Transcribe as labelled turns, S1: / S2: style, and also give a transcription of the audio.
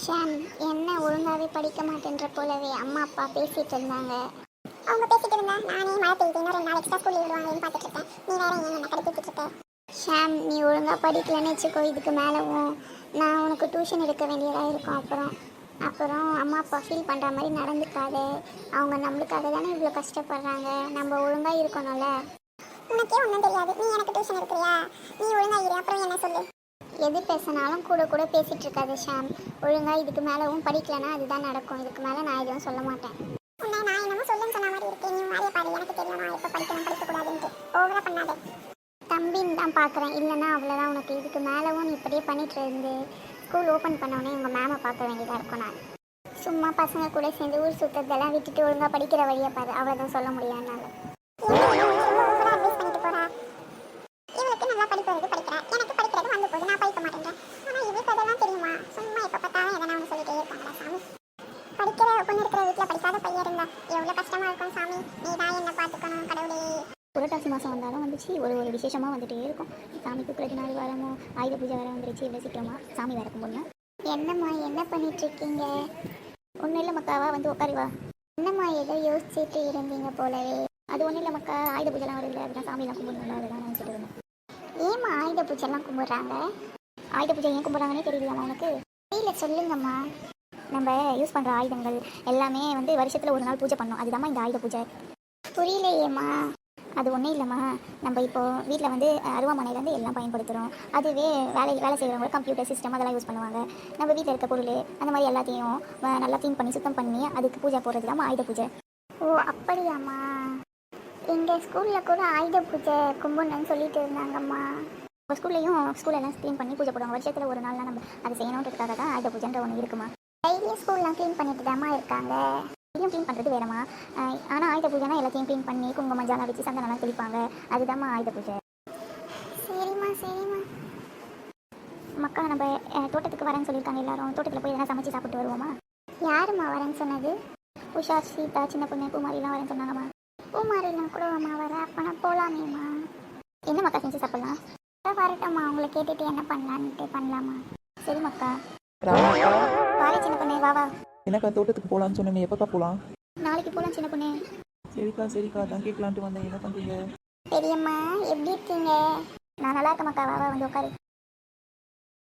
S1: ஷாம், என்ன ஒழுங்காவே படிக்க மாட்டேன்ற போலவே அம்மா அப்பா பேசிட்டு இருந்தாங்க. அவங்க பேசிட்டு இருந்தா நானே மழை பெய்யுது இன்னும் 2 நாள் எக்ஸ்ட்ரா ஸ்கூல் விடுவாங்கன்னு பார்த்துட்டு இருக்கேன். நீ வேற என்ன கடுப்பிட்டு இருக்க? ஷாம், நீ ஒழுங்கா படிக்கலன்னு வச்சுக்கோ, இதுக்கு மேலவும் நான் உனக்கு டியூஷன் எடுக்க வேண்டியதாக இருக்கும். அப்புறம் அம்மா அப்பா ஃபீல் பண்ணுற மாதிரி நடந்துக்காது. அவங்க நம்மளுக்காக தானே இவ்வளோ கஷ்டப்படுறாங்க. நம்ம ஒழுங்காக இருக்கணும்ல. உனக்கே ஒன்றும் தெரியாது, நீ எனக்கு டியூஷன் எடுக்கிறியா? நீ ஒழுங்காக இரு, அப்புறம் என்ன சொல்லு. எது பேசினாலும் கூட கூட பேசிகிட்டு இருக்காது ஷாம். ஒழுங்காக இதுக்கு மேலவும் படிக்கலைன்னா அதுதான் நடக்கும். இதுக்கு மேலே நான் எதுவும் சொல்ல மாட்டேன். உன்னை நான் என்னமோ சொல்லுன்னு சொன்ன மாதிரி இருக்கேன். நீ வேலையை பாரு, எனக்கு தெரியும் நான் எப்போ படிக்கணும் படிக்கக்கூடாதுன்ட்டு. ஓவராக பண்ணாத. தம்பின்னு தான் பார்க்குறேன், இல்லைன்னா அவ்வளோதான் உனக்கு. இதுக்கு மேலவும் நீ இப்படியே பண்ணிட்டு இருந்து ஸ்கூல் ஓப்பன் பண்ணோடனே உங்கள் மேமை பார்க்க வேண்டியதாக இருக்கும். நான் சும்மா பசங்க கூட சேர்ந்து ஊர் சுற்றதெல்லாம் விட்டுட்டு ஒழுங்காக படிக்கிற வழியை பாரு, அவ்வளோதான் சொல்ல முடியும் என்னால். இவளுக்கு நல்லா படிப்பு வருது, படிக்கிறேன். எனக்கு படிக்கிறது வந்து போகுது, நான் படிக்க மாட்டேன்றேன். ஆனால் இவளுக்கு அதெல்லாம் தெரியுமா? சும்மா எப்போ பார்த்தாலும் எதனா ஒன்று சொல்லிட்டே இருக்காங்களா சாமி. படிக்கிற பொண்ணு இருக்கிற வீட்டில் படிக்காத பையன் இருந்தா எவ்வளோ கஷ்டமாக இருக்கும் சாமி. நீ தான் என்ன பார்த்துக்கணும் கடவுளே.
S2: புரட்டாசி மாதம் வந்தாலும் வந்துச்சு, ஒரு விசேஷமாக வந்துகிட்டே இருக்கும். சாமிக்கு 14 வாரமும் ஆயுத பூஜை வேறு வந்துருச்சு. இவ்வளோ சீக்கிரமாக சாமி வேறு கும்பிடணும்.
S1: என்னம்மா என்ன பண்ணிட்டுருக்கீங்க?
S2: ஒன்றும் இல்லை மக்காவா, வந்து உட்காரிவா.
S1: என்னம்மா ஏதோ யோசிச்சுட்டு இருந்தீங்க போலவே.
S2: அது ஒன்றும் இல்லை மக்கா, ஆயுத பூஜைலாம் வருது, அதுதான் சாமியெல்லாம் கும்பிடணும், அதுதான் நினச்சிட்டு இருந்தேன்.
S1: ஏம்மா ஆயுத பூஜைலாம் கும்பிட்றாங்க?
S2: ஆயுத பூஜை ஏன் கும்பிட்றாங்கன்னே தெரியலையாம்மா உனக்கு?
S1: தெரியல, சொல்லுங்கம்மா.
S2: நம்ம யூஸ் பண்ணுற ஆயுதங்கள் எல்லாமே வந்து வருஷத்தில் ஒரு நாள் பூஜை பண்ணோம், அதுதாம்மா இந்த ஆயுத பூஜை.
S1: புரியலையேம்மா.
S2: அது ஒன்றும் இல்லைம்மா, நம்ம இப்போது வீட்டில் வந்து அருவாமனையிலேருந்து எல்லாம் பயன்படுத்துகிறோம். அதுவே வேலை செய்கிறவங்க கம்ப்யூட்டர் சிஸ்டம் அதெல்லாம் யூஸ் பண்ணுவாங்க. நம்ம வீட்டில் இருக்க பொருள் அந்த மாதிரி எல்லாத்தையும் நல்லா க்ளீன் பண்ணி சுத்தம் பண்ணி அதுக்கு பூஜை போடுறது தான் ஆயுத பூஜை.
S1: ஓ அப்படியாம்மா. எங்கள் ஸ்கூலில் கூட ஆயுத பூஜை கும்பிடணும்னு சொல்லிட்டு இருந்தாங்கம்மா.
S2: இப்போ ஸ்கூலெல்லாம் க்ளீன் பண்ணி பூஜை போடுவாங்க. வருஷத்தில் ஒரு நாள்லாம் நம்ம அதை செய்யணுன்றதுக்காக தான் ஆயுத பூஜைன்ற ஒன்று இருக்குமா.
S1: டெய்லியும் ஸ்கூல்லாம் க்ளீன் பண்ணிட்டு தாம்மா இருக்காங்க.
S2: இதையும் க்ளீன் பண்ணுறது வேறம்மா. ஆனால் ஆயுத பூஜைனா எல்லாத்தையும் க்ளீன் பண்ணி குங்குமம் ஜாலா வச்சு சந்தனம்லாம் தெளிப்பாங்க, அதுதாம்மா ஆயுத பூஜை.
S1: சரிம்மா சரிம்மா.
S2: மக்கா, நம்ம தோட்டத்துக்கு வரேன்னு சொல்லியிருக்காங்க எல்லாரும். தோட்டத்தில் போய் எதனா சமைச்சு சாப்பிட்டு வருவோமா?
S1: யாரும்மா வரேன்னு சொன்னது?
S2: உஷா, சீதா, சின்ன பொண்ணு, பூமாரிலாம் வரேன்னு சொன்னாங்கம்மா.
S1: பூமாரிலாம் கூட அம்மா வர, அப்போ நான் போகலாமேம்மா.
S2: என்ன மக்கா செஞ்சு சாப்பிட்லாம்?
S1: வரட்டம்மா, அவங்கள கேட்டுட்டு என்ன பண்ணலான்ட்டு பண்ணலாமா?
S2: சரி மக்கா.
S3: ராமாக்கா,
S2: வாரி சின்ன பொண்ணு, வா.
S3: எனக்கா தோட்டத்துக்கு போகலான்னு சொன்னேன், எப்பக்கா போகலாம்?
S2: நாளைக்கு போகலாம் சின்ன பொண்ணு.
S3: சரிக்கா தான் கேட்கலான்ட்டு வந்தேன். என்ன பண்ணுறீங்க?
S1: பெரியம்மா எப்படி இருக்கீங்க?
S2: நான் நல்லா இருக்கேன் மக்கா, வா வந்து உட்காரு.